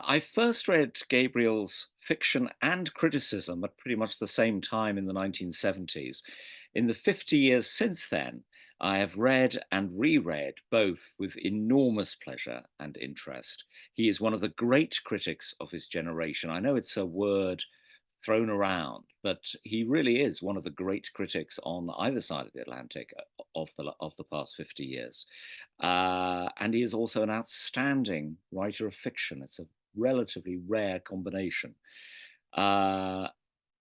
I first read Gabriel's fiction and criticism at pretty much the same time in the 1970s. In the 50 years since then, I have read and reread both with enormous pleasure and interest. He is one of the great critics of his generation. I know it's a word thrown around, but he really is one of the great critics on either side of the Atlantic of the past 50 years. And he is also an outstanding writer of fiction. It's a relatively rare combination. Uh,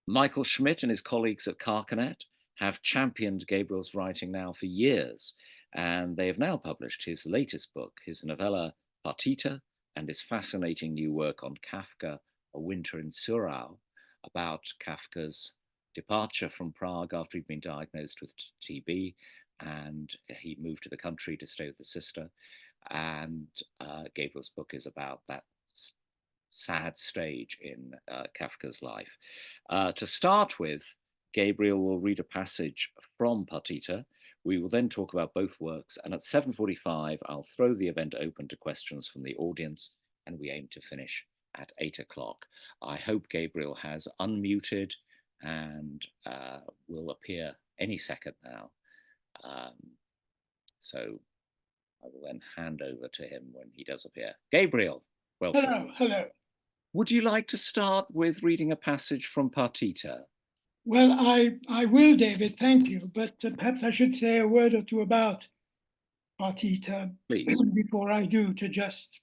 Michael Schmidt and his colleagues at Carcanet have championed Gabriel's writing now for years, and they have now published his latest book, his novella Partita, and his fascinating new work on Kafka, A Winter in Surau, about Kafka's departure from Prague after he'd been diagnosed with TB, and he moved to the country to stay with his sister. And Gabriel's book is about that sad stage in Kafka's life. To start with, Gabriel will read a passage from Partita. We will then talk about both works, and at 7:45, I'll throw the event open to questions from the audience, and we aim to finish at 8 o'clock. I hope Gabriel has unmuted and will appear any second now. So I will then hand over to him when he does appear. Gabriel, welcome. Hello, hello. Would you like to start with reading a passage from Partita? Well, I will, David, thank you. But perhaps I should say a word or two about Partita Please. before I do, to just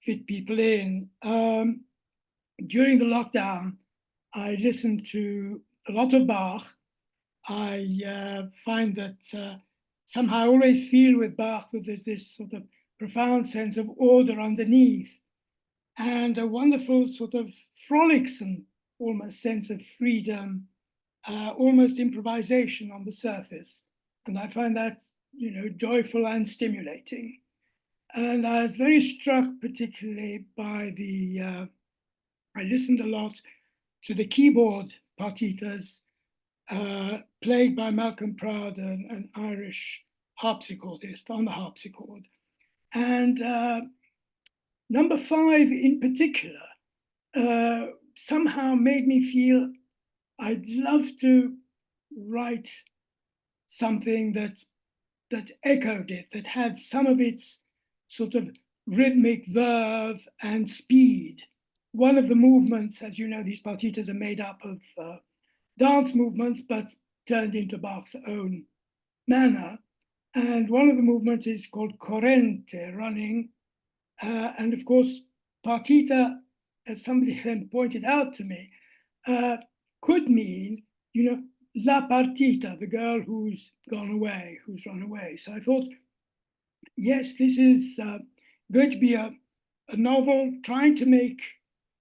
fit people in. During the lockdown, I listened to a lot of Bach. I find that somehow I always feel with Bach that there's this sort of profound sense of order underneath, and a wonderful sort of frolicsome almost sense of freedom, almost improvisation on the surface. And I find that, joyful and stimulating. And I was very struck particularly by I listened a lot to the keyboard partitas played by Malcolm Proud, an Irish harpsichordist on the harpsichord. And number 5 in particular somehow made me feel I'd love to write something that echoed it, that had some of its sort of rhythmic verve and speed. One of the movements, as you know, these partitas are made up of dance movements, but turned into Bach's own manner. And one of the movements is called corrente, running. And of course, partita, as somebody then pointed out to me, could mean, la partita, the girl who's gone away, who's run away. So I thought, yes, this is going to be a novel trying to make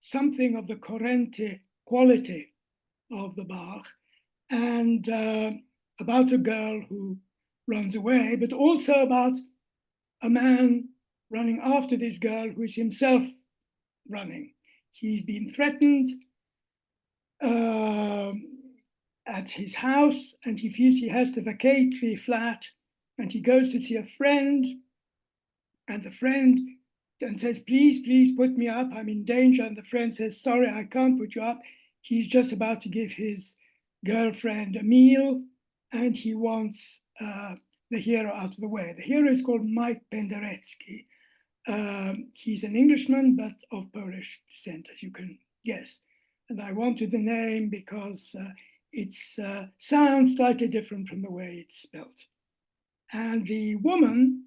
something of the corrente quality of the Bach, and about a girl who runs away, but also about a man running after this girl who is himself running. He's been threatened at his house, and he feels he has to vacate the flat, and he goes to see a friend, and the friend then says, please put me up, I'm in danger. And the friend says, sorry, I can't put you up. He's just about to give his girlfriend a meal, and he wants the hero out of the way. The hero is called Mike Penderecki. He's an Englishman, but of Polish descent, as you can guess. And I wanted the name because it sounds slightly different from the way it's spelled. And the woman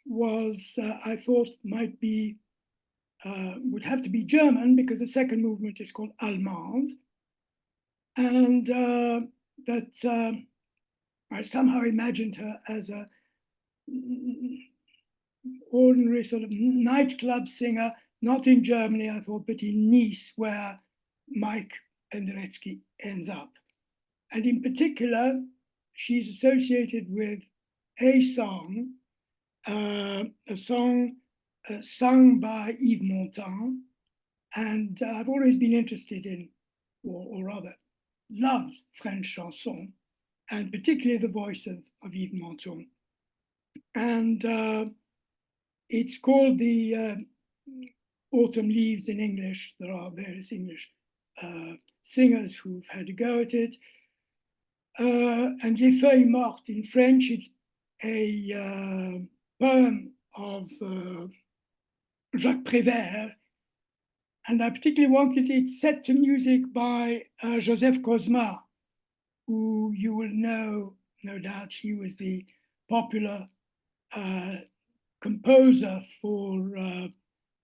was, I thought, might be, would have to be German, because the second movement is called Allemande. And I somehow imagined her as a ordinary sort of nightclub singer, not in Germany, I thought, but in Nice, where Mike Penderecki ends up. And in particular, she's associated with a song sung by Yves Montand. And I've always been interested in, or rather, loved French chanson, and particularly the voice of Yves Montand. And it's called the Autumn Leaves in English. There are various English singers who've had a go at it. And Les Feuilles Mortes in French, it's a poem of Jacques Prévert. And I particularly wanted it set to music by Joseph Cosma, who you will know, no doubt. He was the popular composer for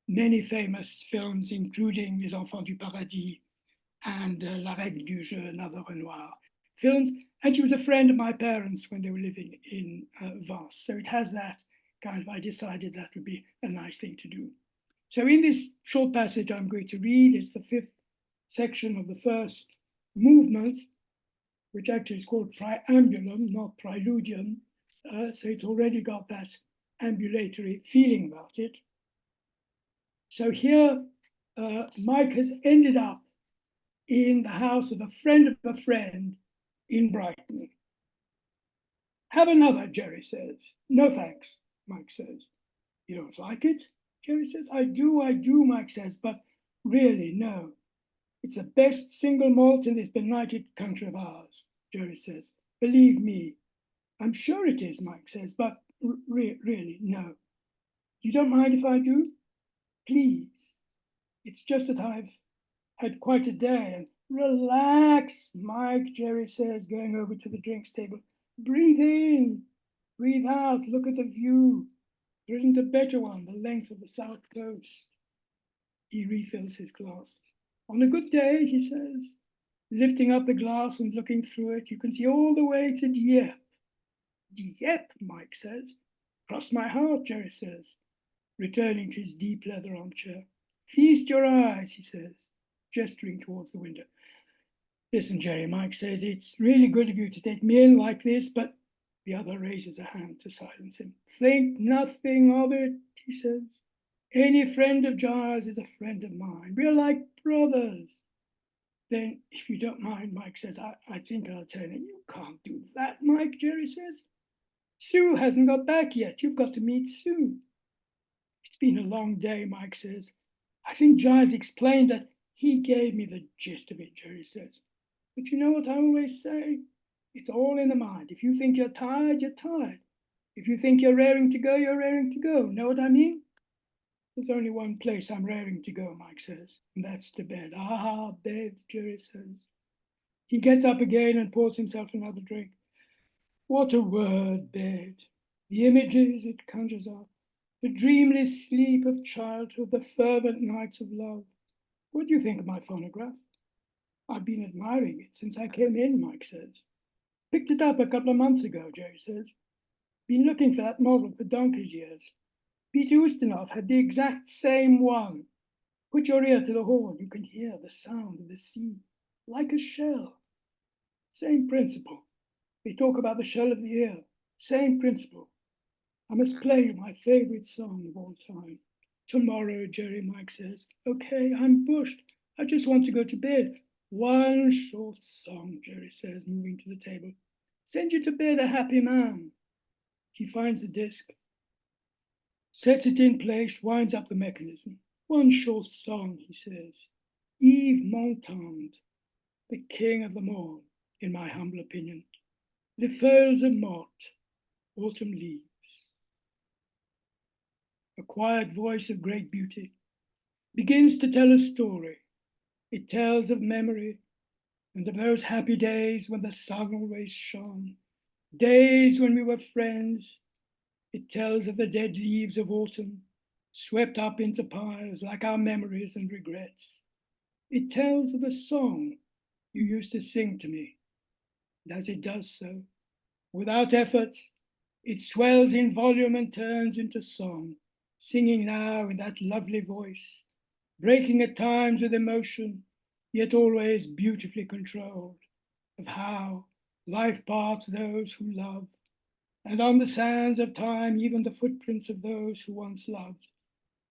many famous films, including Les Enfants du Paradis and La Règle du Jeu and other Renoir films. And he was a friend of my parents when they were living in Vence. So it has that kind of, I decided that would be a nice thing to do. So in this short passage I'm going to read, it's the fifth section of the first movement, which actually is called Preambulum, not Preludium. So it's already got that ambulatory feeling about it. So here, Mike has ended up in the house of a friend in Brighton. Have another, Jerry says. No thanks, Mike says. You don't like it? Jerry says. I do, Mike says, but really, no. It's the best single malt in this benighted country of ours, Jerry says. Believe me. I'm sure it is, Mike says, but really, no. You don't mind if I do? Please. It's just that I've had quite a day, and relax, Mike, Jerry says, going over to the drinks table. Breathe in, breathe out, look at the view. There isn't a better one, the length of the south coast. He refills his glass. On a good day, he says, lifting up the glass and looking through it, you can see all the way to Dieppe. Dieppe, Mike says. Cross my heart, Jerry says, returning to his deep leather armchair. Feast your eyes, he says, gesturing towards the window. Listen, Jerry, Mike says, it's really good of you to take me in like this, but the other raises a hand to silence him. Think nothing of it, he says. Any friend of Giles is a friend of mine. We're like brothers. Then, if you don't mind, Mike says, I think I'll turn in. You can't do that, Mike, Jerry says. Sue hasn't got back yet. You've got to meet Sue. It's been a long day, Mike says. I think Giles explained that. He gave me the gist of it, Jerry says. But you know what I always say? It's all in the mind. If you think you're tired, you're tired. If you think you're raring to go, you're raring to go. Know what I mean? There's only one place I'm raring to go, Mike says, and that's to bed. Ah, bed, Jerry says. He gets up again and pours himself another drink. What a word, bed. The images it conjures up. The dreamless sleep of childhood, the fervent nights of love. What do you think of my phonograph? I've been admiring it since I came in, Mike says. Picked it up a couple of months ago, Jerry says. Been looking for that model for donkey's years. Peter Ustinov had the exact same one. Put your ear to the horn, you can hear the sound of the sea, like a shell. Same principle. They talk about the shell of the ear. Same principle. I must play you my favorite song of all time. Tomorrow, Jerry, Mike says. Okay, I'm bushed. I just want to go to bed. One short song, Jerry says, moving to the table. Send you to bed a happy man. He finds the disc, sets it in place, winds up the mechanism. One short song, he says. Yves Montand, the king of them all, in my humble opinion. Les feuilles mortes, autumn leaves. A quiet voice of great beauty begins to tell a story. It tells of memory and of those happy days when the sun always shone, days when we were friends. It tells of the dead leaves of autumn, swept up into piles like our memories and regrets. It tells of the song you used to sing to me. And as it does so, without effort, it swells in volume and turns into song, singing now in that lovely voice, breaking at times with emotion, yet always beautifully controlled, of how life parts those who love, and on the sands of time, even the footprints of those who once loved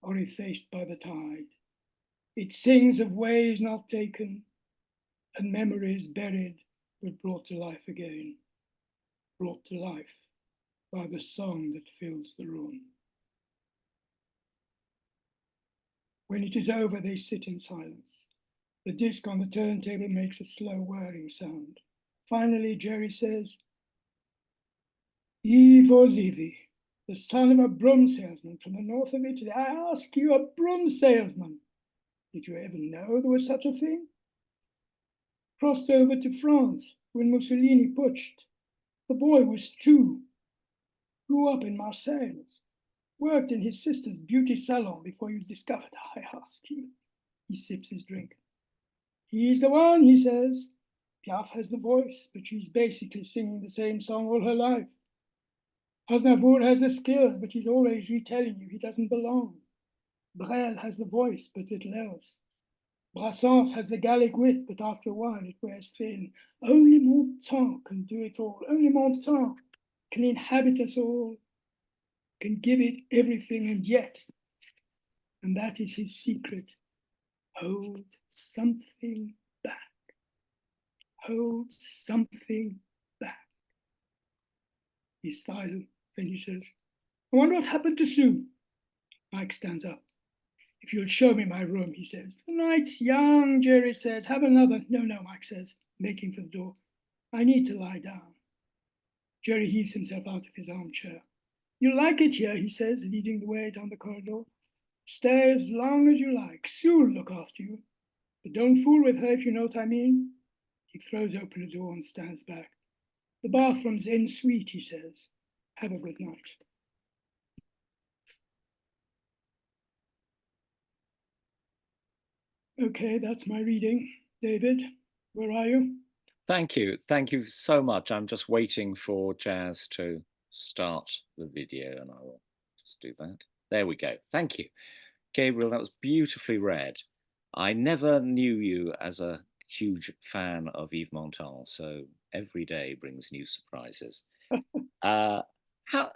are effaced by the tide. It sings of ways not taken and memories buried but brought to life again, brought to life by the song that fills the room. When it is over, they sit in silence. The disc on the turntable makes a slow whirring sound. Finally, Jerry says, Ivo Levi, the son of a broom salesman from the north of Italy. I ask you, a broom salesman. Did you ever know there was such a thing? Crossed over to France when Mussolini putsched. The boy was 2, grew up in Marseille, worked in his sister's beauty salon before he was discovered. I ask you. He sips his drink. He's the one, he says. Piaf has the voice, but she's basically singing the same song all her life. Aznavour has the skills, but he's always retelling you he doesn't belong. Brel has the voice, but little else. Brassens has the Gallic wit, but after a while it wears thin. Only Montand can do it all. Only Montand can inhabit us all, can give it everything, and yet, and that is his secret, hold something back. Hold something back. He's silent, then he says, I wonder what happened to Sue. Mike stands up. If you'll show me my room, he says. The night's young, Jerry says. Have another. No, no, Mike says, making for the door. I need to lie down. Jerry heaves himself out of his armchair. You like it here, he says, leading the way down the corridor. Stay as long as you like. Sue'll look after you. But don't fool with her, if you know what I mean. He throws open a door and stands back. The bathroom's en suite, he says. Have a good night. Okay, that's my reading. David, where are you? Thank you. Thank you so much. I'm just waiting for Jazz to start the video, and I will just do that. There we go. Thank you. Gabriel, that was beautifully read. I never knew you as a huge fan of Yves Montand, so every day brings new surprises. Uh, how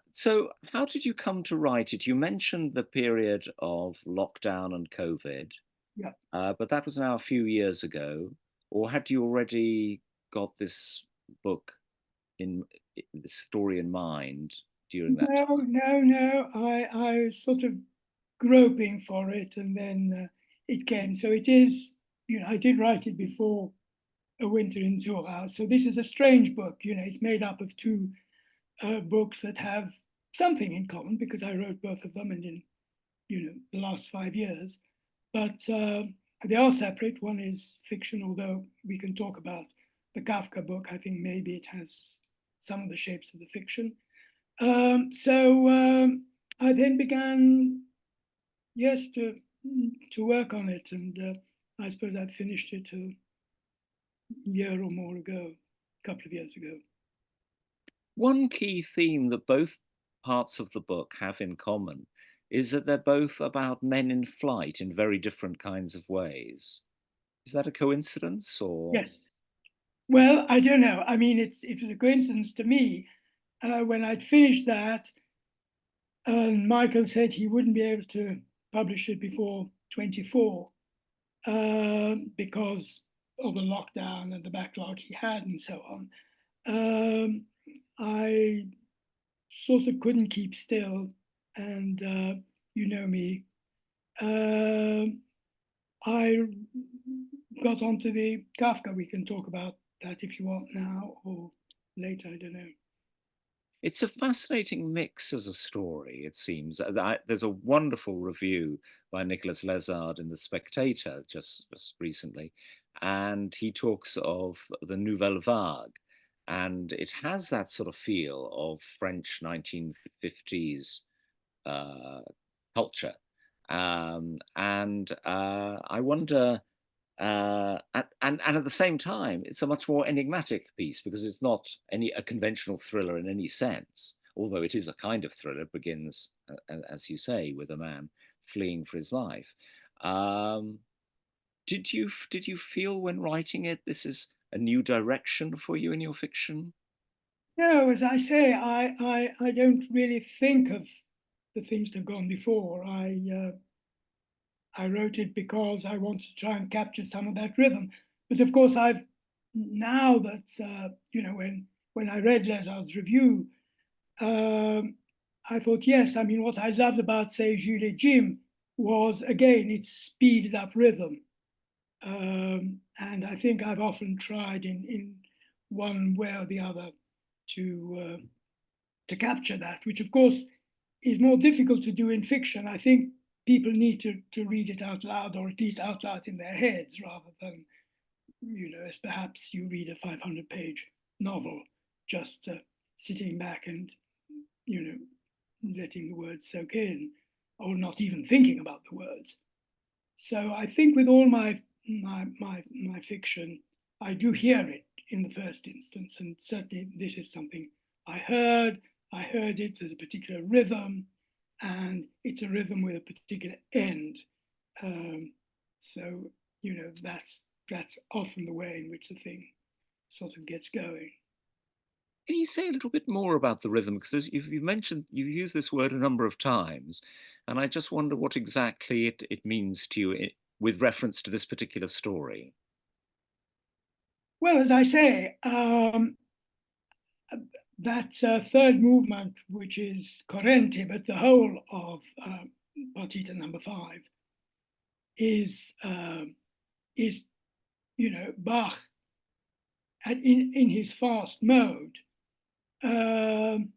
did you come to write it? You mentioned the period of lockdown and COVID, Yeah. but that was now a few years ago. Or had you already got this book in this story in mind during that No, time? no. I was sort of groping for it, and then it came. So it is, I did write it before A Winter in Zorau. So this is a strange book. It's made up of 2 books that have something in common because I wrote both of them and in, the last 5 years. But they are separate. One is fiction, although we can talk about the Kafka book. I think maybe it has some of the shapes of the fiction. So I then began, yes, to work on it, and I suppose I finished it a year or more ago, a couple of years ago. One key theme that both parts of the book have in common is that they're both about men in flight in very different kinds of ways. Is that a coincidence or? Yes. Well, I don't know. I mean, it was a coincidence to me. When I'd finished that, and Michael said he wouldn't be able to publish it before 24 because of the lockdown and the backlog he had and so on. I sort of couldn't keep still, and you know me. I got onto the Kafka. We can talk about that if you want now or later, I don't know. It's a fascinating mix as a story, it seems. There's a wonderful review by Nicholas Lezard in The Spectator just recently, and he talks of the Nouvelle Vague, and it has that sort of feel of French 1950s culture. And I wonder, and at the same time, it's a much more enigmatic piece because it's not a conventional thriller in any sense. Although it is a kind of thriller, it begins, as you say, with a man fleeing for his life. Um, did you feel when writing it this is a new direction for you in your fiction? No, as I say, I don't really think of the things that have gone before. I wrote it because I wanted to try and capture some of that rhythm. But of course, I've now that when I read Lezard's review, I thought, yes, I mean, what I loved about, say, Jules et Jim was, again, its speeded up rhythm. And I think I've often tried in one way or the other to capture that, which of course is more difficult to do in fiction. I think people need to read it out loud, or at least out loud in their heads, rather than, as perhaps you read a 500-page novel, just sitting back and, you know, letting the words soak in, or not even thinking about the words. So I think with all my fiction, I do hear it in the first instance, and certainly this is something I heard. I heard it. There's a particular rhythm, and it's a rhythm with a particular end. Um, so that's often the way in which the thing sort of gets going. Can you say a little bit more about the rhythm? Because as you've mentioned, you've used this word a number of times, and I just wonder what exactly it means to you with reference to this particular story. Well, as I say, that third movement, which is corrente, but the whole of Partita number 5 is is Bach in his fast mode, and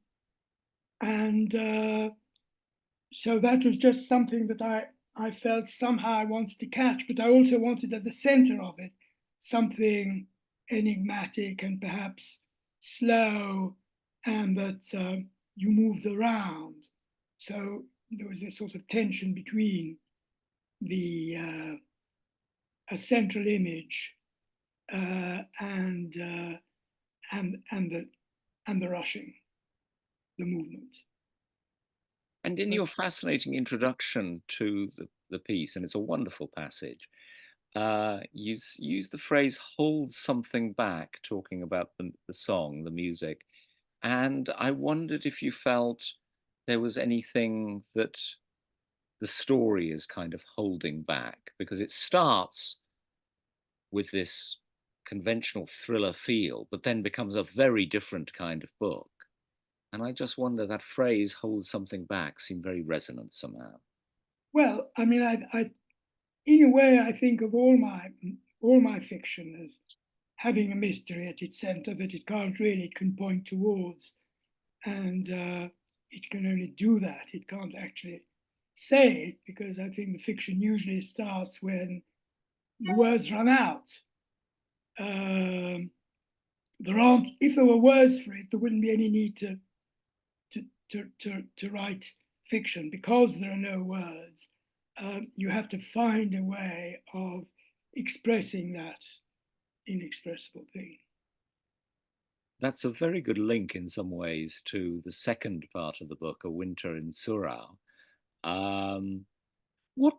so that was just something that I felt somehow I wanted to catch, but I also wanted at the center of it something enigmatic and perhaps slow, and that you moved around. So there was this sort of tension between the a central image and the rushing, the movement. And in But your fascinating introduction to the piece, and it's a wonderful passage, you use the phrase "hold something back," talking about the song, the music. And I wondered if you felt there was anything that the story is kind of holding back, because it starts with this conventional thriller feel, but then becomes a very different kind of book. And I just wonder that phrase "holds something back" seemed very resonant somehow. well, I mean, I in a way I think of all my fiction as having a mystery at its center that it can't really, it can point towards, and it can only do that. It can't actually say it, because I think the fiction usually starts when the words run out. Um, there aren't, if there were words for it, there wouldn't be any need to write fiction, because there are no words. You have to find a way of expressing that inexpressible thing. That's a very good link in some ways to the second part of the book, A Winter in Surau. Um, what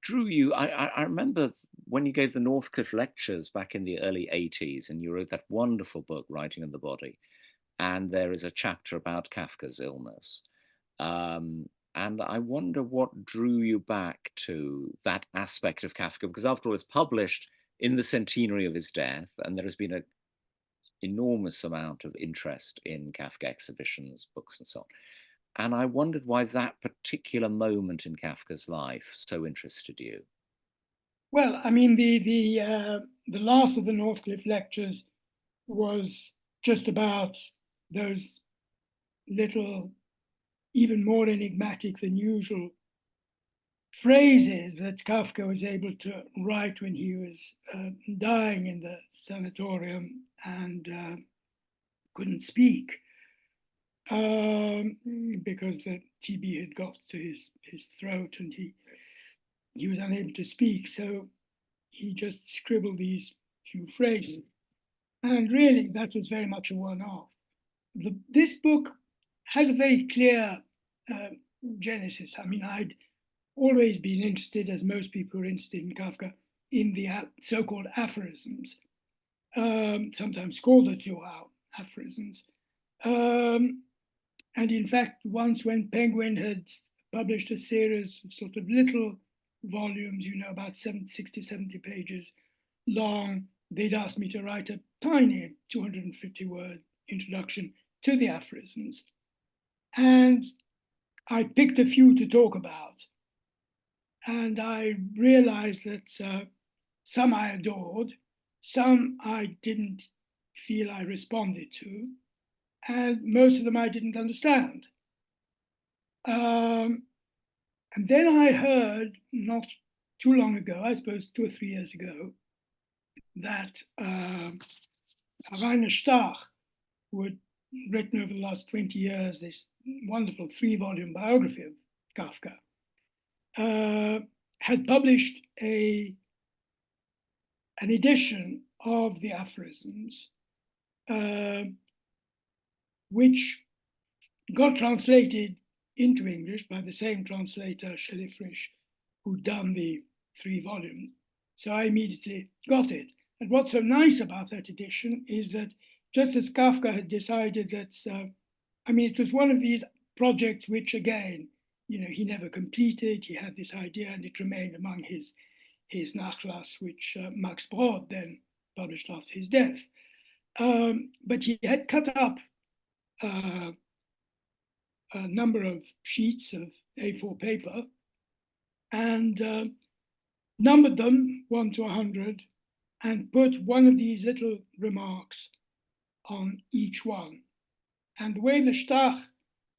drew you? I remember when you gave the Northcliffe lectures back in the early 80s, and you wrote that wonderful book, Writing in the Body. And there is a chapter about Kafka's illness. Um, and I wonder what drew you back to that aspect of Kafka, because after all, it's published in the centenary of his death, and there has been an enormous amount of interest in Kafka exhibitions, books, and so on. And I wondered why that particular moment in Kafka's life so interested you. Well, I mean, the last of the Northcliffe lectures was just about those little, even more enigmatic than usual phrases that Kafka was able to write when he was dying in the sanatorium and couldn't speak, um, because the TB had got to his throat, and he was unable to speak. So he just scribbled these few phrases. And really, that was very much a one-off. This book has a very clear uh, genesis. I mean, I'd always been interested, as most people are interested in Kafka, in the so-called aphorisms, sometimes called the Joao aphorisms. Um, and in fact, once when Penguin had published a series of sort of little volumes, about 60, 70 pages long, they'd asked me to write a tiny 250-word introduction to the aphorisms. And I picked a few to talk about. and I realized that some I adored, some I didn't feel I responded to, and most of them I didn't understand. And then I heard not too long ago, I suppose 2 or 3 years ago, that Rainer Stach, who had written over the last 20 years this wonderful 3-volume biography of Kafka, had published an edition of the aphorisms, which got translated into English by the same translator, Shelley Frisch, who'd done the 3 volumes. So I immediately got it. And what's so nice about that edition is that just as Kafka had decided that, it was one of these projects which, again, he never completed. He had this idea and it remained among his Nachlass, which Max Brod then published after his death. But he had cut up a number of sheets of A4 paper and numbered them 1 to 100 and put one of these little remarks on each one. And the way the Stach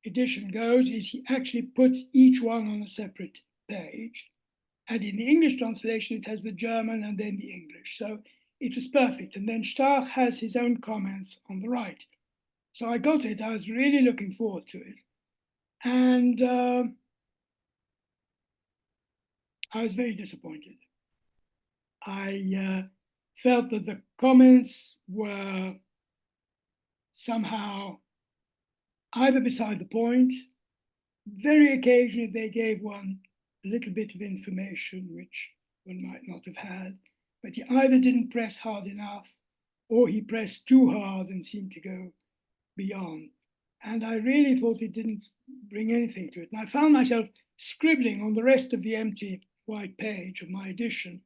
edition goes is he actually puts each one on a separate page. And in the English translation, it has the German and then the English. So it was perfect. And then Stach has his own comments on the right. So I got it. I was really looking forward to it. And I was very disappointed. I felt that the comments were somehow either beside the point. Very occasionally, they gave one a little bit of information which one might not have had, but he either didn't press hard enough or he pressed too hard and seemed to go beyond. And I really thought it didn't bring anything to it. And I found myself scribbling on the rest of the empty white page of my edition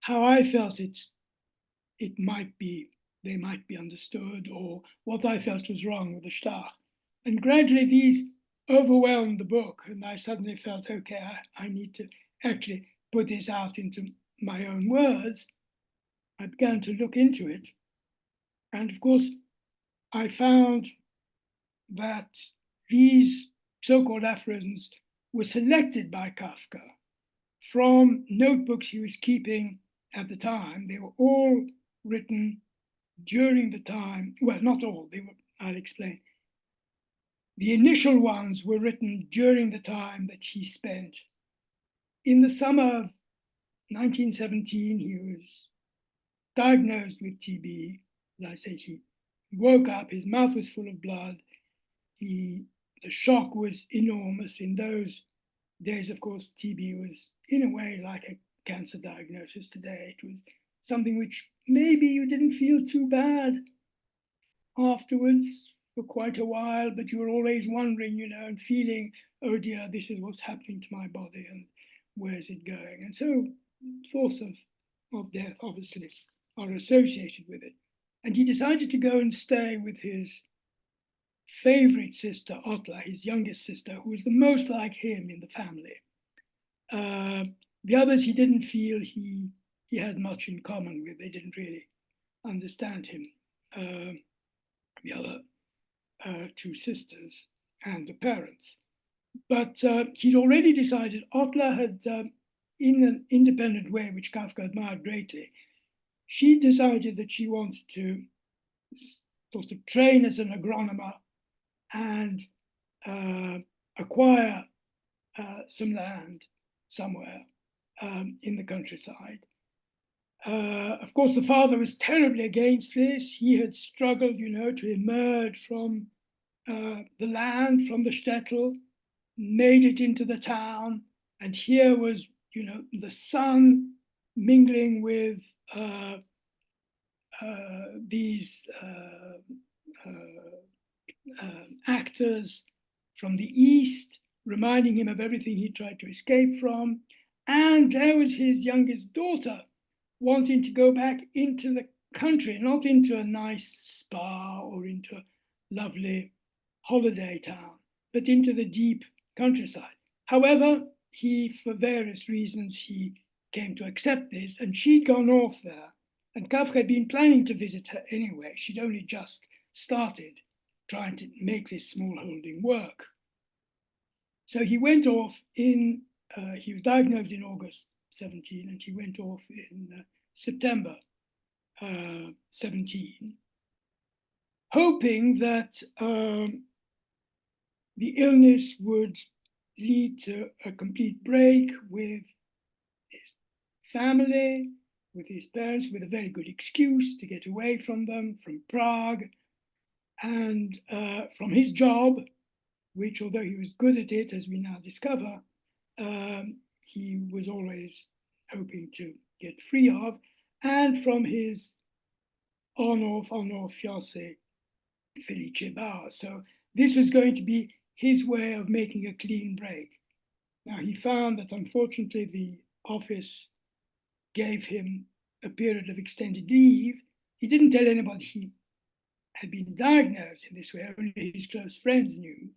how I felt they might be understood, or what I felt was wrong with the Stach. And gradually these overwhelmed the book, and I suddenly felt, okay, I need to actually put this out into my own words. I began to look into it. And of course, I found that these so-called aphorisms were selected by Kafka from notebooks he was keeping at the time. They were all written during the time, well, not all, I'll explain. The initial ones were written during the time that he spent. In the summer of 1917, he was diagnosed with TB. As I say, he woke up, his mouth was full of blood. The shock was enormous. In those days, of course, TB was in a way like a cancer diagnosis today. It was something which maybe you didn't feel too bad afterwards for quite a while, but you were always wondering, and feeling, oh dear, this is what's happening to my body and where is it going? And so thoughts of death obviously are associated with it. And he decided to go and stay with his favorite sister, Otla, his youngest sister, who was the most like him in the family. The others he didn't feel he had much in common with. They didn't really understand him. The other 2 sisters and the parents. But he'd already decided, Otla had, in an independent way, which Kafka admired greatly, she decided that she wanted to sort of train as an agronomer and acquire some land somewhere in the countryside. Of course, the father was terribly against this. He had struggled, to emerge from the land, from the shtetl, made it into the town. And here was, the son mingling with these actors from the East, reminding him of everything he tried to escape from. And there was his youngest daughter wanting to go back into the country, not into a nice spa or into a lovely holiday town, but into the deep countryside. However, he, for various reasons, he came to accept this, and she'd gone off there. And Kafka had been planning to visit her anyway. She'd only just started trying to make this small holding work. So he went off he was diagnosed in August 17, and he went off in September 17, hoping that the illness would lead to a complete break with his family, with his parents, with a very good excuse to get away from them, from Prague, and from his job, which, although he was good at it, as we now discover, he was always hoping to get free of, and from his on-off fiancée, Felice Bauer. So this was going to be his way of making a clean break. Now, he found that, unfortunately, the office gave him a period of extended leave. He didn't tell anybody he had been diagnosed in this way, only his close friends knew,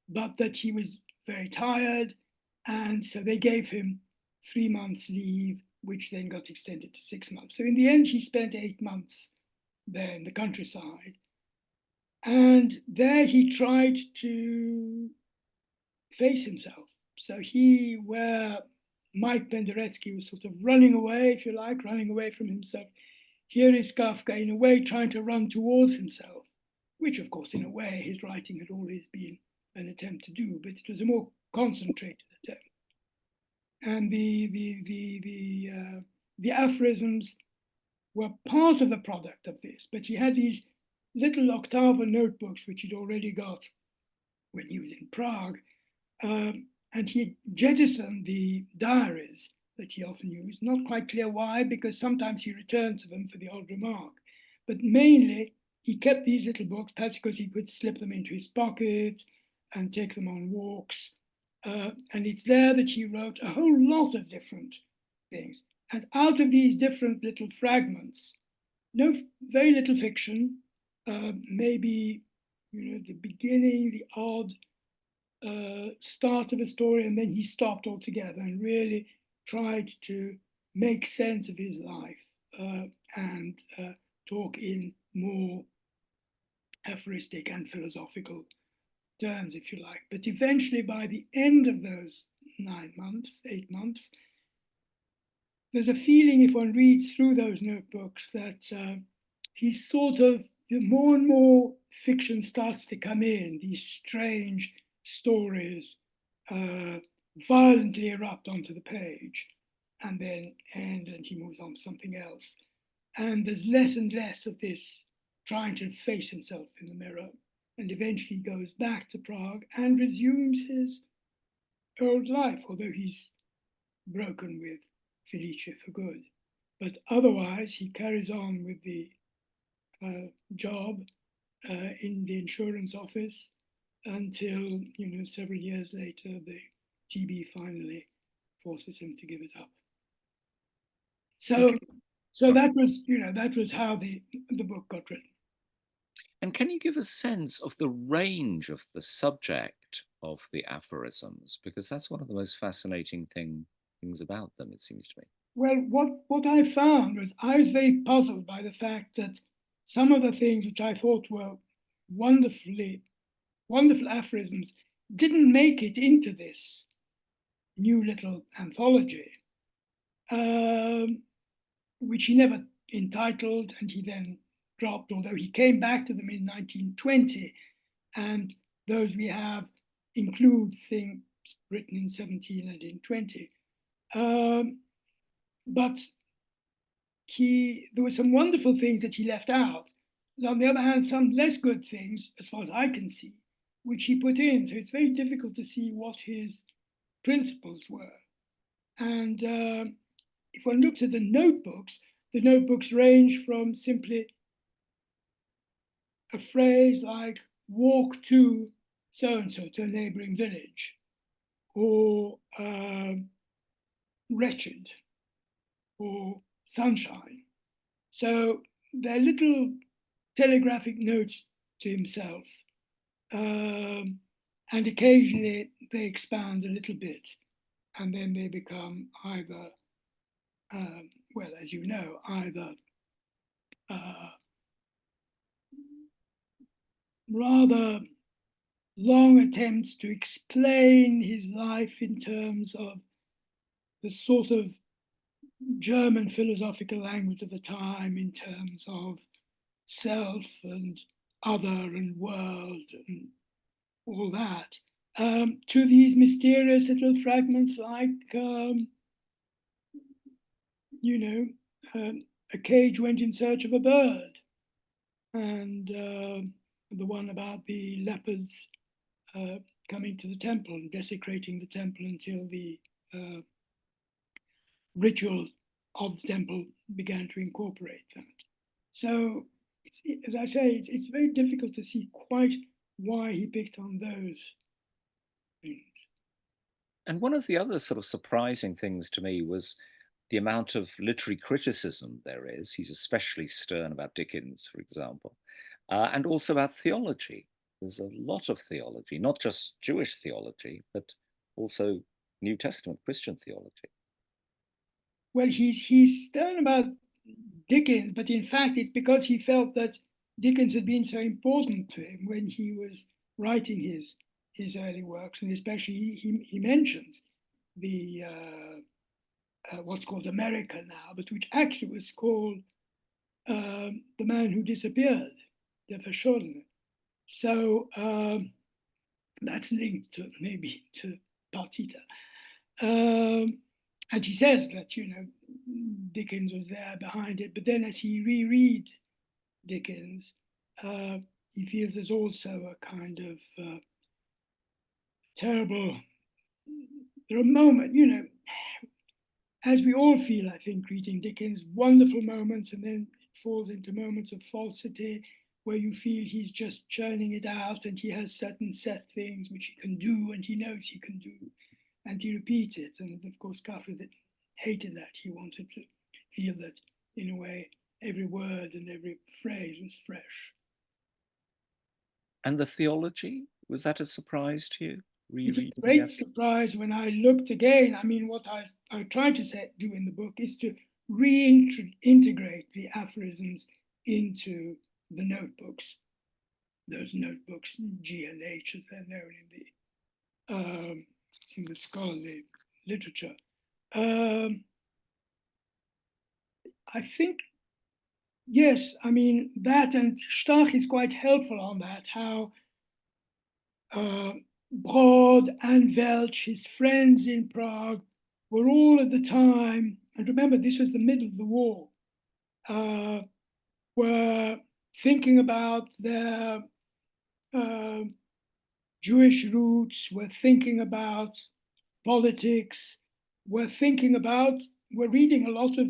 but that he was very tired, and so they gave him 3 months leave, which then got extended to 6 months. So in the end, he spent 8 months there in the countryside. And there he tried to face himself. So where Mike Penderecki was sort of running away, if you like, running away from himself, here is Kafka in a way trying to run towards himself, which of course in a way his writing had always been an attempt to do, but it was a more concentrated attempt. And the aphorisms were part of the product of this, but he had these little octavo notebooks which he'd already got when he was in Prague, and he jettisoned the diaries that he often used. Not quite clear why, because sometimes he returned to them for the odd remark, but mainly he kept these little books, perhaps because he could slip them into his pocket and take them on walks. And it's there that he wrote a whole lot of different things. And out of these different little fragments, very little fiction, maybe the beginning, the odd start of a story, and then he stopped altogether and really tried to make sense of his life and talk in more aphoristic and philosophical terms, if you like. But eventually, by the end of those 8 months, there's a feeling, if one reads through those notebooks, that he's sort of, more and more fiction starts to come in, these strange stories violently erupt onto the page and then end, and he moves on to something else. And there's less and less of this trying to face himself in the mirror, and eventually goes back to Prague and resumes his old life, although he's broken with Felice for good. But otherwise, he carries on with the job in the insurance office until, several years later, the TB finally forces him to give it up. So, that was how the book got written. And can you give a sense of the range of the subject of the aphorisms? Because that's one of the most fascinating things about them, it seems to me. Well, what I found was I was very puzzled by the fact that some of the things which I thought were wonderful aphorisms didn't make it into this new little anthology, which he never entitled, and he then dropped, although he came back to them in 1920, and those we have include things written in 17 and in 20. But there were some wonderful things that he left out. On the other hand, some less good things, as far as I can see, which he put in. So it's very difficult to see what his principles were. And if one looks at the notebooks range from simply a phrase like walk to so-and-so, to a neighboring village, or wretched, or sunshine. So they're little telegraphic notes to himself, and occasionally they expand a little bit. and then they become either, well, as you know, either uh, rather long attempts to explain his life in terms of the sort of German philosophical language of the time, in terms of self and other and world and all that, to these mysterious little fragments like, you know, a cage went in search of a bird, and the one about the leopards coming to the temple and desecrating the temple until the uh, ritual of the temple began to incorporate that. So, as I say, it's very difficult to see quite why he picked on those things. And one of the other sort of surprising things to me was the amount of literary criticism there is. He's especially stern about Dickens, for example, and also about theology. There's a lot of theology, not just Jewish theology, but also New Testament Christian theology. Well, he's stern about Dickens, but in fact, it's because he felt that Dickens had been so important to him when he was writing his early works, and especially he mentions the what's called America now, but which actually was called The Man Who Disappeared, Der Verschollene. So that's linked to maybe to Partita. And he says that, Dickens was there behind it, but then as he reread Dickens, he feels there's also a kind of terrible, there are moments, as we all feel, I think, reading Dickens, wonderful moments, and then it falls into moments of falsity where you feel he's just churning it out and he has certain set things which he can do and he knows he can do, and he repeats it. And of course, Kafka hated that. He wanted to feel that, in a way, every word and every phrase was fresh. And the theology, was that a surprise to you, It's a rereading the great epic? surprise when I looked again. I mean, what I tried to do in the book is to reintegrate the aphorisms into the notebooks, those notebooks, G and H as they're known in the scholarly literature. I think, yes, I mean, that, and Stach is quite helpful on that, how Broad and Welch, his friends in Prague, were all at the time, and remember this was the middle of the war, were thinking about their Jewish roots, were thinking about politics, were reading a lot of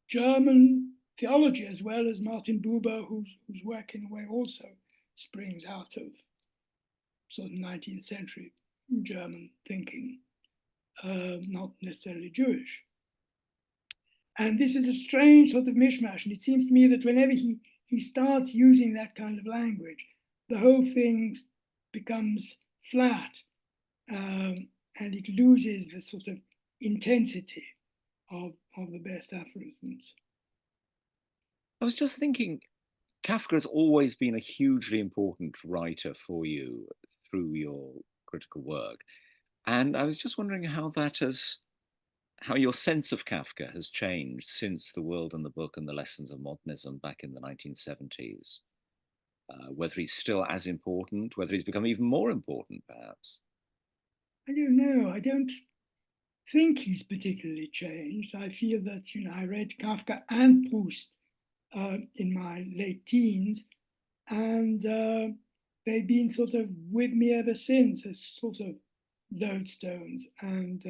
German theology, as well as Martin Buber, whose work in a way also springs out of sort of 19th century German thinking, not necessarily Jewish. And this is a strange sort of mishmash. And it seems to me that whenever he starts using that kind of language, the whole thing becomes flat, and it loses the sort of intensity of the best aphorisms. I was just thinking, Kafka has always been a hugely important writer for you through your critical work. And I was just wondering how your sense of Kafka has changed since The World and the Book and the Lessons of Modernism back in the 1970s. Whether he's still as important, whether he's become even more important, perhaps. I don't know. I don't think he's particularly changed. I feel that, I read Kafka and Proust in my late teens, and they've been sort of with me ever since as sort of lodestones. And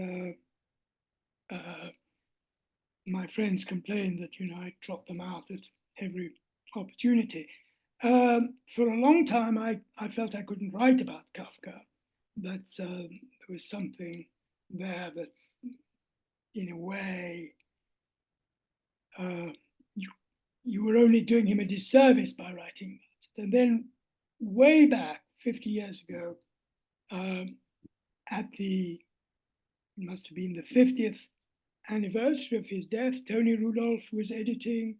my friends complained that, I trot them out at every opportunity. For a long time, I felt I couldn't write about Kafka, that there was something there that's, in a way, you were only doing him a disservice by writing that. And then, way back 50 years ago, at the must have been the 50th anniversary of his death. Tony Rudolph was editing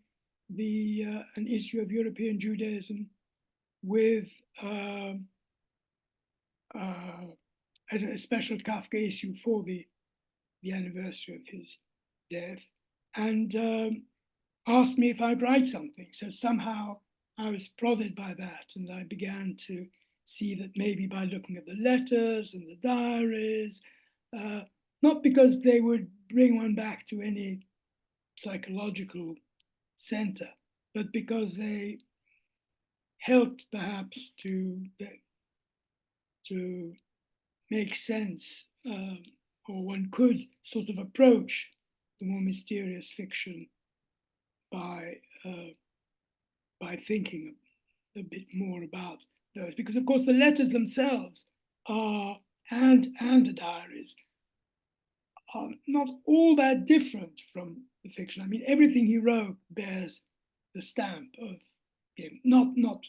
an issue of European Judaism with as a special Kafka issue for the anniversary of his death, and asked me if I'd write something. So somehow I was prodded by that, and I began to see that maybe by looking at the letters and the diaries, not because they would bring one back to any psychological center, but because they helped perhaps to make sense, or one could sort of approach the more mysterious fiction by thinking a bit more about those. Because of course the letters themselves are and the diaries are not all that different from the fiction. I mean, everything he wrote bears the stamp of him. Not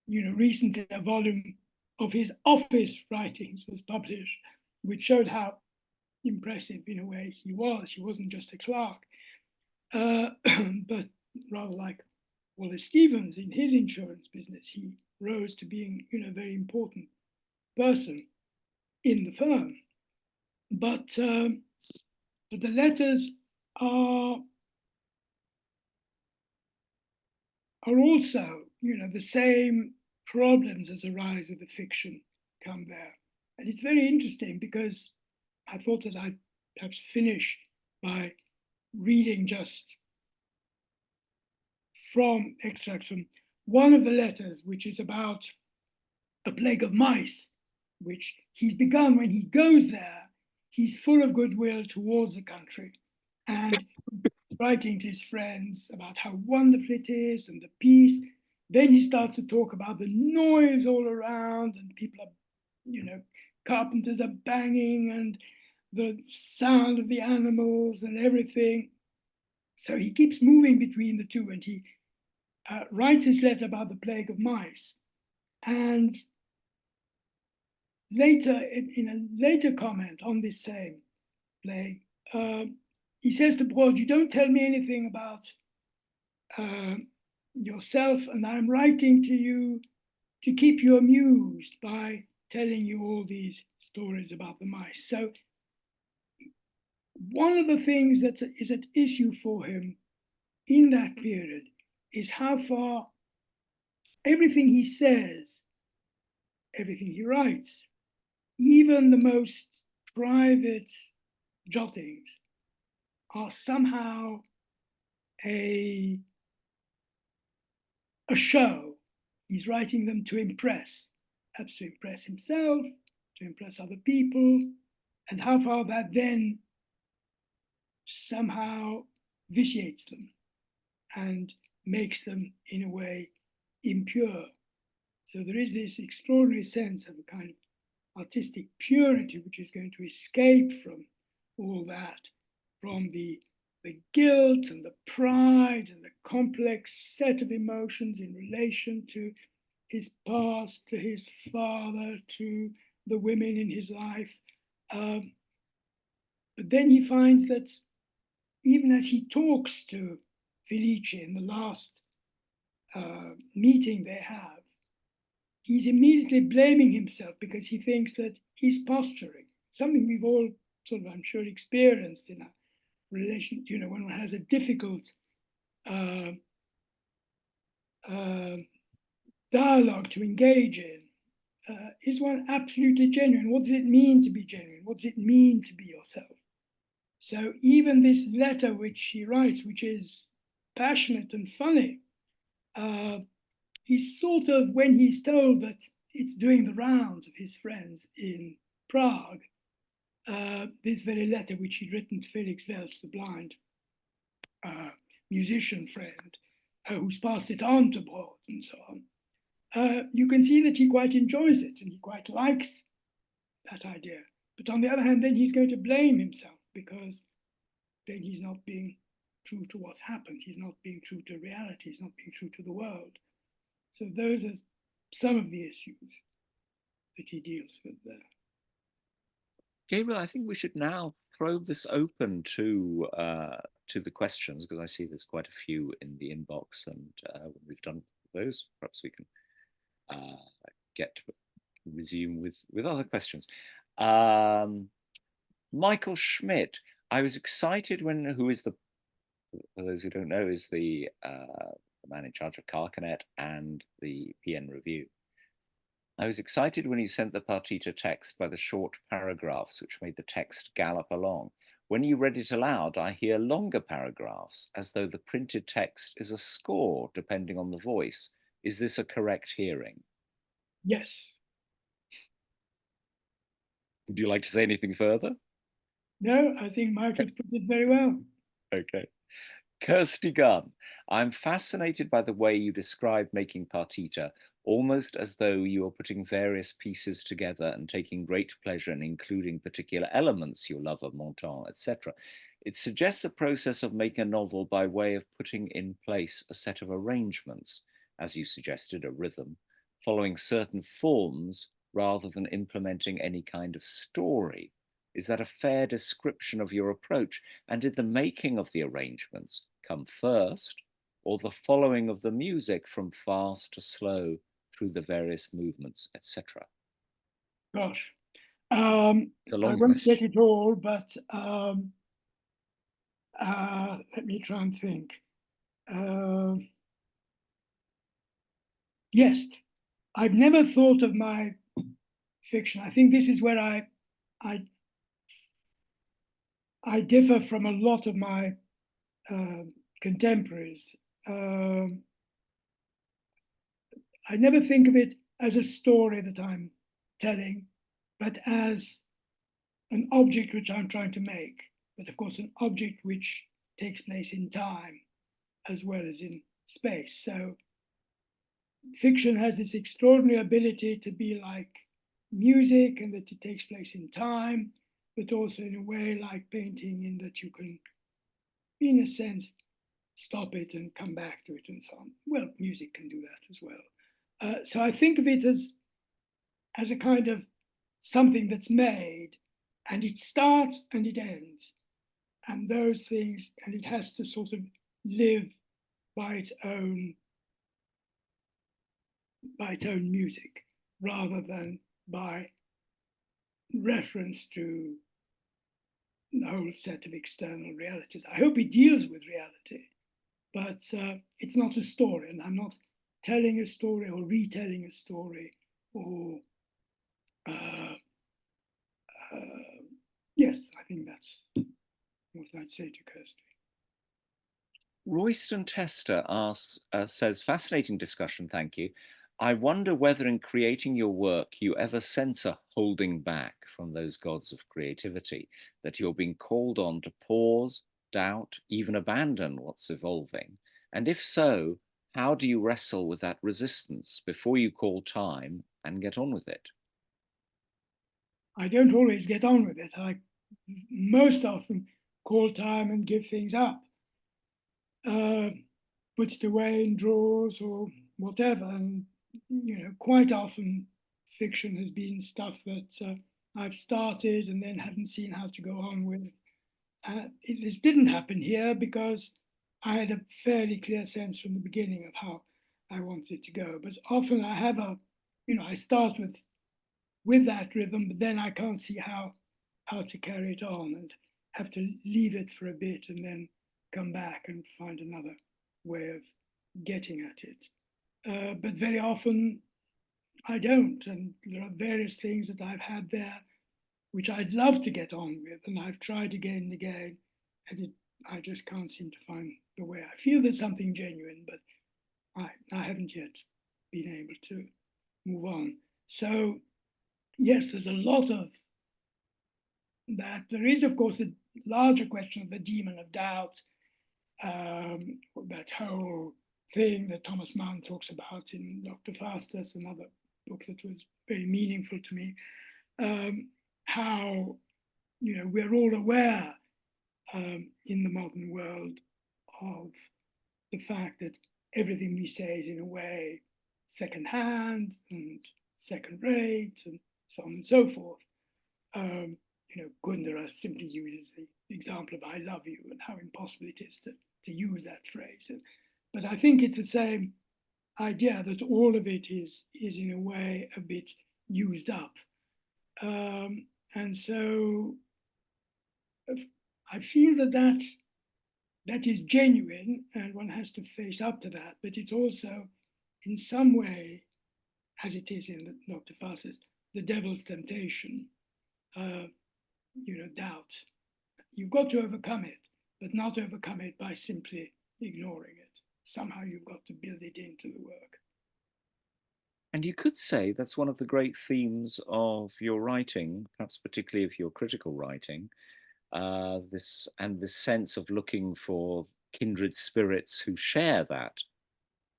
recently a volume of his office writings was published, which showed how impressive in a way he was. He wasn't just a clerk, but rather like Wallace Stevens in his insurance business. He rose to being a very important person in the firm. But the letters are also, the same problems as arise with the fiction come there. And it's very interesting because I thought that I'd perhaps finish by reading just from extracts from one of the letters, which is about a plague of mice, which he's begun when he goes there. He's full of goodwill towards the country, and writing to his friends about how wonderful it is and the peace. Then he starts to talk about the noise all around, and people are, carpenters are banging, and the sound of the animals and everything. So he keeps moving between the two, and he writes his letter about the plague of mice. And later, in a later comment on this same plague, he says to Broad, "You don't tell me anything about yourself, and I'm writing to you to keep you amused by telling you all these stories about the mice." So one of the things that is at issue for him in that period is how far everything he says, everything he writes, even the most private jottings, are somehow a show. He's writing them to impress, perhaps to impress himself, to impress other people, and how far that then somehow vitiates them and makes them, in a way, impure. So there is this extraordinary sense of a kind of artistic purity which is going to escape from all that, from the guilt and the pride and the complex set of emotions in relation to his past, to his father, to the women in his life. But then he finds that even as he talks to Felice in the last meeting they have, he's immediately blaming himself because he thinks that he's posturing, something we've all sort of, I'm sure, experienced in a relation, when one has a difficult dialogue to engage in. Is one absolutely genuine? What does it mean to be genuine? What does it mean to be yourself? So even this letter which he writes, which is passionate and funny, he's sort of, when he's told that it's doing the rounds of his friends in Prague, this very letter which he'd written to Felix Welch, the blind musician friend, who's passed it on to Brod and so on, you can see that he quite enjoys it and he quite likes that idea. But on the other hand, then he's going to blame himself because then he's not being true to what happened. He's not being true to reality. He's not being true to the world. So those are some of the issues that he deals with there. Gabriel, I think we should now throw this open to the questions, because I see there's quite a few in the inbox, and when we've done those, perhaps we can uh, get to resume with other questions. Michael Schmidt, I was excited when, who is the, for those who don't know, is the man in charge of Carcanet and the PN Review. I was excited when you sent the Partita text by the short paragraphs which made the text gallop along. When you read it aloud, I hear longer paragraphs, as though the printed text is a score depending on the voice. Is this a correct hearing? Yes. Would you like to say anything further? No, I think Mike has put it very well. Okay. Kirsty Gunn, I'm fascinated by the way you describe making Partita, almost as though you are putting various pieces together and taking great pleasure in including particular elements, your love of Montand, etc. It suggests a process of making a novel by way of putting in place a set of arrangements, as you suggested, a rhythm, following certain forms rather than implementing any kind of story. Is that a fair description of your approach? And did the making of the arrangements come first, or the following of the music from fast to slow through the various movements, etc.? Gosh, It's a I long won't question. get it all, but let me try and think. Yes, I've never thought of my fiction. I think this is where I, I differ from a lot of my contemporaries. I never think of it as a story that I'm telling, but as an object which I'm trying to make. But of course, an object which takes place in time as well as in space. So fiction has this extraordinary ability to be like music, and that it takes place in time, but also in a way like painting, in that you can, in a sense, stop it and come back to it and so on. Well, music can do that as well. So I think of it as a kind of something that's made, and it starts and it ends, and those things, and it has to sort of live by its own music, rather than by reference to the whole set of external realities. I hope it deals with reality, but it's not a story, and I'm not telling a story or retelling a story, or uh, yes, I think that's what I'd say to Kirsty. Royston Tester asks, says, fascinating discussion, thank you. I wonder whether in creating your work you ever sense a holding back from those gods of creativity, that you're being called on to pause, doubt, even abandon what's evolving. And if so, how do you wrestle with that resistance before you call time and get on with it? I don't always get on with it. I most often call time and give things up, put it away in drawers or whatever. And quite often fiction has been stuff that I've started and then haven't seen how to go on with. This didn't happen here because I had a fairly clear sense from the beginning of how I wanted it to go. But often I have I start with that rhythm, but then I can't see how to carry it on, and have to leave it for a bit and then come back and find another way of getting at it. But very often I don't, and there are various things that I've had there which I'd love to get on with, and I've tried again and again, and I just can't seem to find the way. I feel there's something genuine, but I haven't yet been able to move on. So yes, there's a lot of that. There is, of course, a larger question of the demon of doubt, that whole thing that Thomas Mann talks about in Dr. Faustus, another book that was very meaningful to me. How we're all aware in the modern world of the fact that everything we say is in a way second-hand and second-rate and so on and so forth. Kundera simply uses the example of "I love you" and how impossible it is to use that phrase. But I think it's the same idea that all of it is in a way a bit used up. And so I feel that is genuine and one has to face up to that, but it's also in some way, as it is in Dr. Faus's, the devil's temptation, doubt. You've got to overcome it, but not overcome it by simply ignoring it. Somehow you've got to build it into the work. And you could say that's one of the great themes of your writing, perhaps particularly of your critical writing, this sense of looking for kindred spirits who share that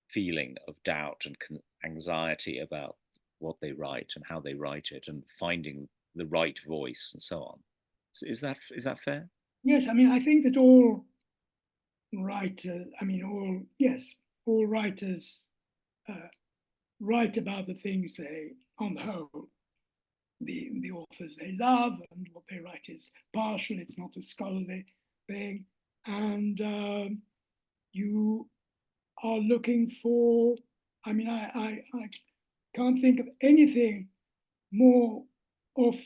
feeling of doubt and anxiety about what they write and how they write it, and finding the right voice and so on. So is that fair? Yes, I mean, I think that all writers write about the things they, on the whole, the authors they love, and what they write is partial, it's not a scholarly thing. And you are looking for, I can't think of anything more off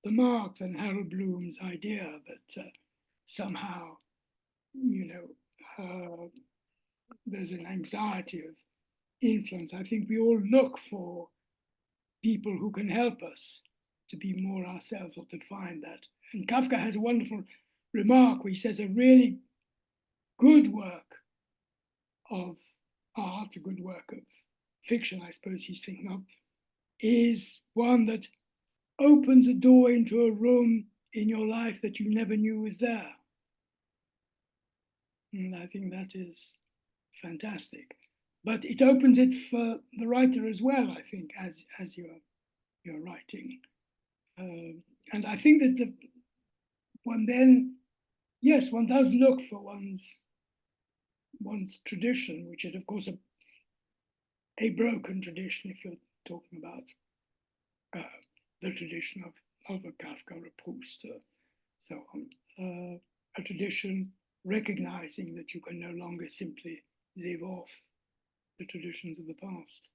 the mark than Harold Bloom's idea that somehow, there's an anxiety of influence. I think we all look for people who can help us to be more ourselves or to find that. And Kafka has a wonderful remark where he says a really good work of art, a good work of fiction, I suppose he's thinking of, is one that opens a door into a room in your life that you never knew was there. And I think that is fantastic. But it opens it for the writer as well, I think, as you're writing. And I think that one does look for one's tradition, which is, of course, a broken tradition if you're talking about the tradition of a Kafka or a Proust or so on. A tradition recognizing that you can no longer simply live off the traditions of the past.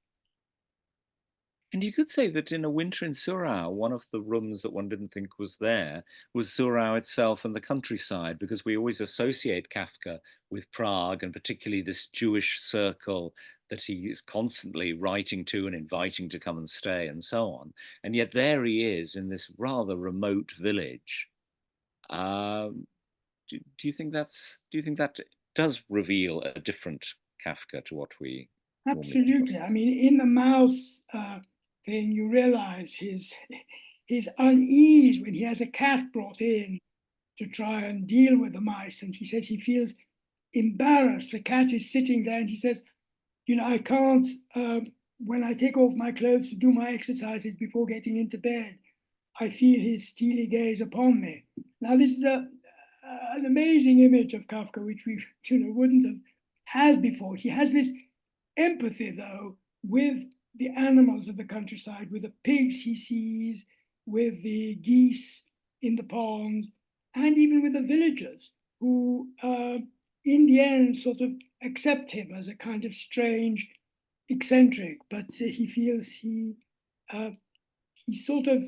And you could say that in A Winter in Surau, one of the rooms that one didn't think was there was Surau itself and the countryside, because we always associate Kafka with Prague, and particularly this Jewish circle that he is constantly writing to and inviting to come and stay and so on. And yet there he is in this rather remote village. Do you think that does reveal a different Kafka to what we normally think of? Absolutely. I mean, in the mouse thing, you realize his unease when he has a cat brought in to try and deal with the mice, and he says he feels embarrassed. The cat is sitting there, and he says, I can't. When I take off my clothes to do my exercises before getting into bed, I feel his steely gaze upon me. Now, this is an amazing image of Kafka, which we wouldn't have had before. He has this empathy, though, with the animals of the countryside, with the pigs he sees, with the geese in the pond, and even with the villagers who, in the end, sort of accept him as a kind of strange eccentric, but he feels he sort of,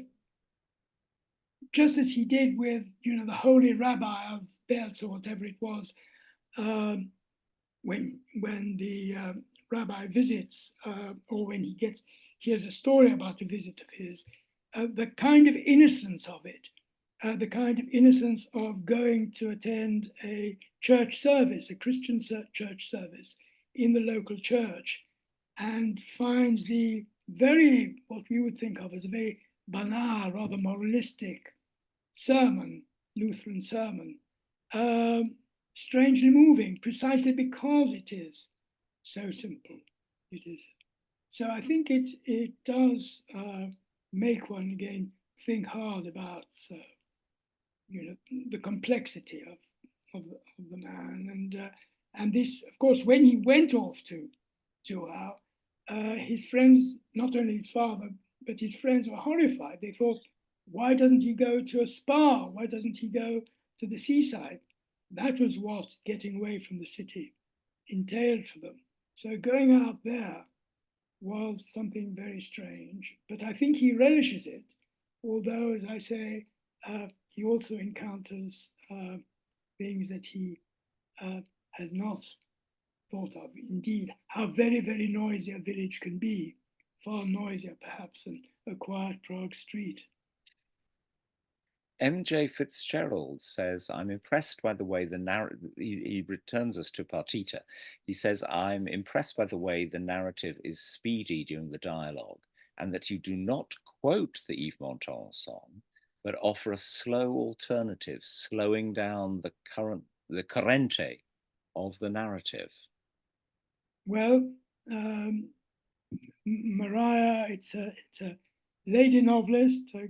just as he did with the holy rabbi of Belz or whatever it was, when the rabbi visits, or when he hears a story about a visit of his, the kind of innocence of it, the kind of innocence of going to attend a church service, a Christian church service in the local church, and finds the what we would think of as a very banal, rather moralistic sermon, Lutheran sermon, strangely moving, precisely because it is so simple. It is. So I think it does make one again think hard about the complexity of the man, and this, of course, when he went off to Joao, his friends, not only his father but his friends, were horrified. They thought Why doesn't he go to a spa? Why doesn't he go to the seaside? That was what getting away from the city entailed for them. So going out there was something very strange, but I think he relishes it. Although, as I say, he also encounters things that he has not thought of. Indeed, how very, very noisy a village can be, far noisier perhaps than a quiet Prague street. MJ Fitzgerald says, I'm impressed by the way the narrative, he returns us to Partita. He says, I'm impressed by the way the narrative is speedy during the dialogue, and that you do not quote the Yves Montand song, but offer a slow alternative, slowing down the corrente of the narrative. Well, Mariah, it's a lady novelist, a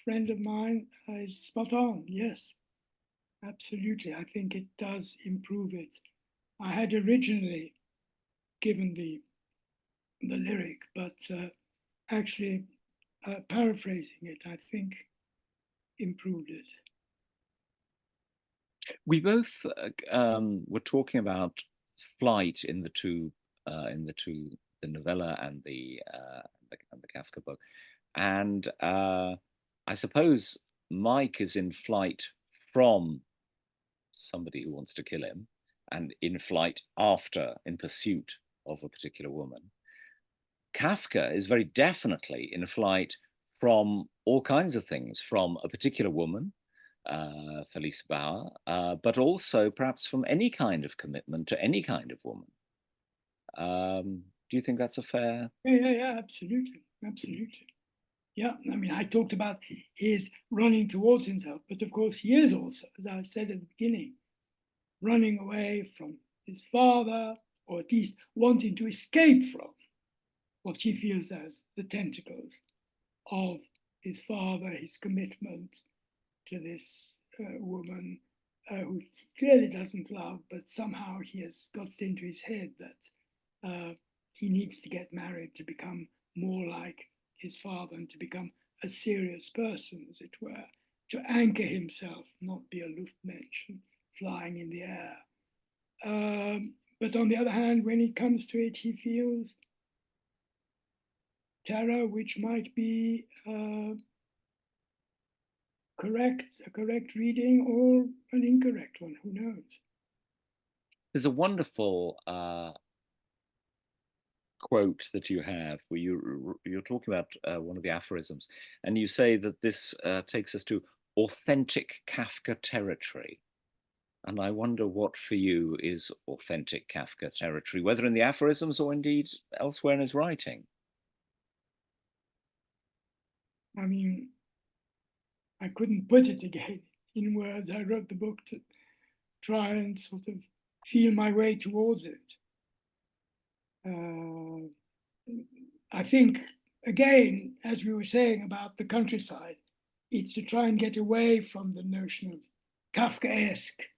friend of mine, is spot on. Yes, absolutely. I think it does improve it. I had originally given the lyric, but actually paraphrasing it, I think improved it. We both were talking about flight in the novella and the Kafka book, and I suppose Mike is in flight from somebody who wants to kill him, and in flight in pursuit of a particular woman. Kafka is very definitely in flight from all kinds of things, from a particular woman, Felice Bauer, but also perhaps from any kind of commitment to any kind of woman. Do you think that's a fair? Yeah, absolutely, absolutely. Yeah, I mean, I talked about his running towards himself, but of course, he is also, as I said at the beginning, running away from his father, or at least wanting to escape from what he feels as the tentacles of his father, his commitment to this woman who he clearly doesn't love, but somehow he has got into his head that he needs to get married to become more like his father and to become a serious person, as it were, to anchor himself, not be a Luftmensch flying in the air. But on the other hand, when it comes to it, he feels terror, which might be a correct reading or an incorrect one, who knows? There's a wonderful quote that you have where you're talking about one of the aphorisms, and you say that this takes us to authentic Kafka territory. And I wonder what for you is authentic Kafka territory, whether in the aphorisms or indeed elsewhere in his writing. I mean, I couldn't put it again in words. I wrote the book to try and sort of feel my way towards it. I think, again, as we were saying about the countryside, it's to try and get away from the notion of Kafkaesque,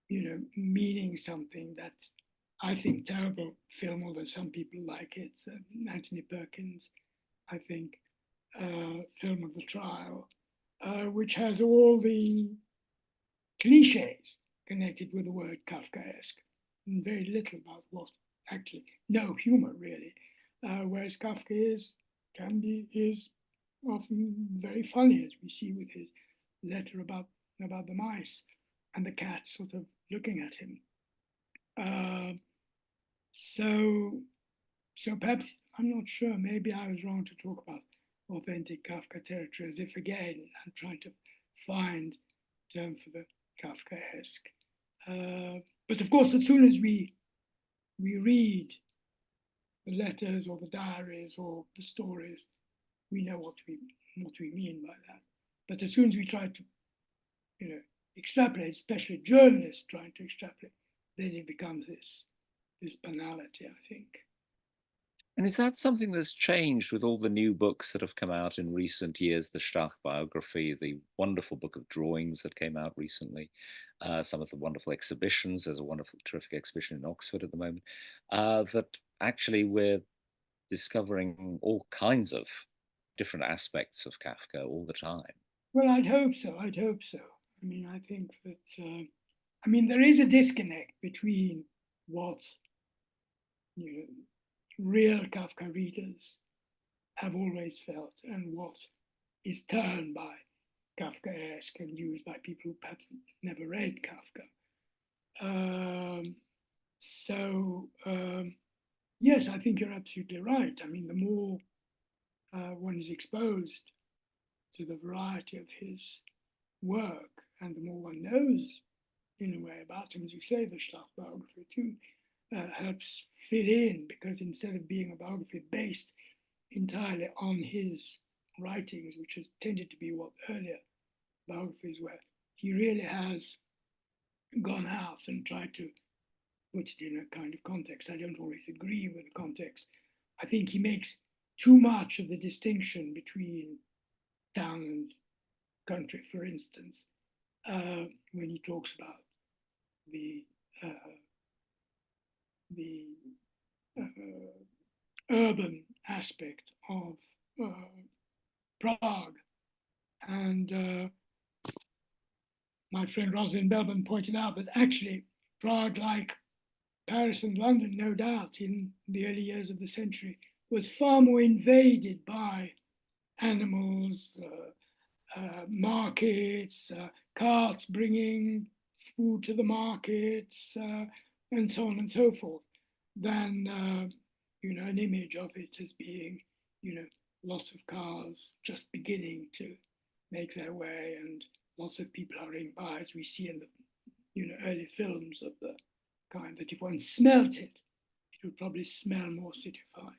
meaning something that's, I think, terrible film, although some people like it. Anthony Perkins, I think, film of the trial, which has all the cliches connected with the word Kafkaesque, and very little about what actually, no humor really. Whereas Kafka is often very funny, as we see with his letter about the mice and the cat sort of looking at him. So perhaps, I'm not sure, maybe I was wrong to talk about authentic Kafka territory, as if again I'm trying to find a term for the Kafkaesque. But of course, as soon as we read the letters or the diaries or the stories, we know what we mean by that. But as soon as we try to, extrapolate, especially journalists trying to extrapolate, then it becomes this banality, I think. And is that something that's changed with all the new books that have come out in recent years? The Stach biography, the wonderful book of drawings that came out recently, some of the wonderful exhibitions. There's a wonderful, terrific exhibition in Oxford at the moment. That actually we're discovering all kinds of different aspects of Kafka all the time. Well, I'd hope so. I'd hope so. I mean, I think that, I mean, there is a disconnect between what, you know, real Kafka readers have always felt and what is termed by Kafkaesque and used by people who perhaps never read Kafka. So yes, I think you're absolutely right. I mean, the more one is exposed to the variety of his work, and the more one knows, in a way, about him, as you say, the Schlacht biography too helps fill in, because instead of being a biography based entirely on his writings, which has tended to be what earlier biographies were, he really has gone out and tried to put it in a kind of context. I don't always agree with the context. I think he makes too much of the distinction between town and country, for instance, when he talks about the the urban aspect of Prague. And my friend Rosalind Belbin pointed out that actually Prague, like Paris and London, no doubt, in the early years of the century, was far more invaded by animals, markets, carts bringing food to the markets, and so on and so forth, than an image of it as being, lots of cars just beginning to make their way and lots of people hurrying by, as we see in the early films of the kind that if one smelt it, it would probably smell more cityfied,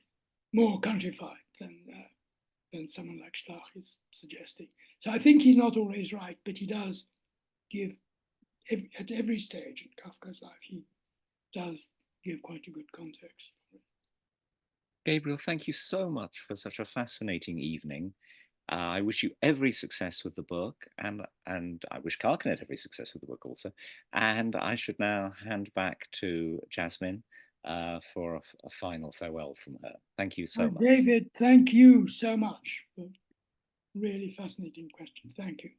more countrified than someone like Stach is suggesting. So I think he's not always right, but he does give, at every stage in Kafka's life, he does give quite a good context. Gabriel, thank you so much for such a fascinating evening. I wish you every success with the book, and I wish Karkanet every success with the book also. And I should now hand back to Jasmine for a final farewell from her. Thank you so much. David, thank you so much for really fascinating questions. Thank you.